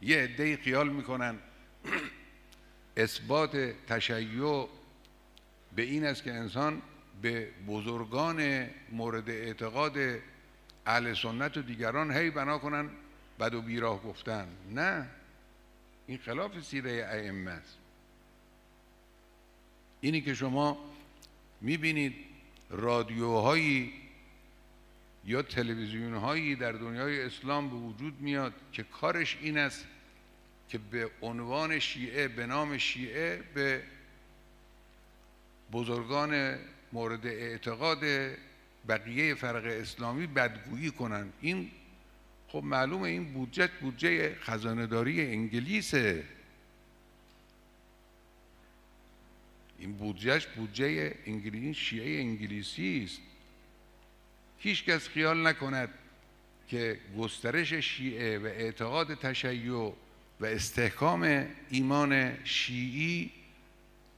یه عده‌ای خیال میکنن اثبات تشیع به این است که انسان به بزرگان مورد اعتقاد اهل سنت و دیگران هی بنا کنن بد و بیراه گفتن. نه، این خلاف سیره ائمه است. اینی که شما میبینید رادیوهایی یا تلویزیونهایی در دنیای اسلام به وجود میاد که کارش این است که به عنوان شیعه، به نام شیعه، به بزرگان مورد اعتقاد بقیه فرق اسلامی بدگویی کنن. این خب معلومه این بودجه خزانه‌داری انگلیسه. این بودجه انگلیسی، شیعه انگلیسی است. هیچ کس خیال نکند که گسترش شیعه و اعتقاد تشیع و استحکام ایمان شیعی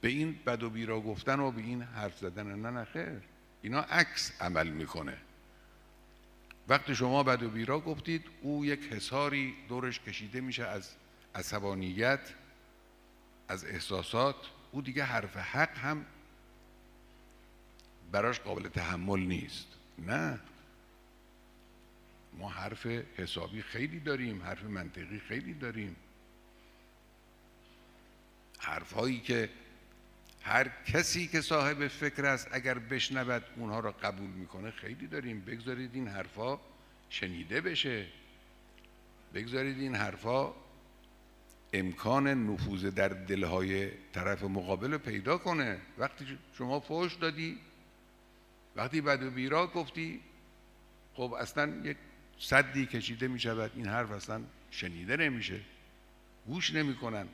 به این بد و بیرا گفتن و به این حرف زدن. نه خیر، اینا عکس عمل میکنه. وقتی شما بد و بیرا گفتید، او یک حصاری دورش کشیده میشه از عصبانیت، از احساسات. او دیگه حرف حق هم براش قابل تحمل نیست. نه، ما حرف حسابی خیلی داریم، حرف منطقی خیلی داریم، حرفهایی که هر کسی که صاحب فکر است اگر بشنود اونها را قبول میکنه خیلی داریم. بگذارید این حرفا شنیده بشه، بگذارید این حرفا امکان نفوذ در دلهای طرف مقابل پیدا کنه. وقتی شما فحش دادی، وقتی بد و بیرا گفتی، خب اصلا یک سدی کشیده می شود، این حرف اصلا شنیده نمیشه، گوش نمی کنن.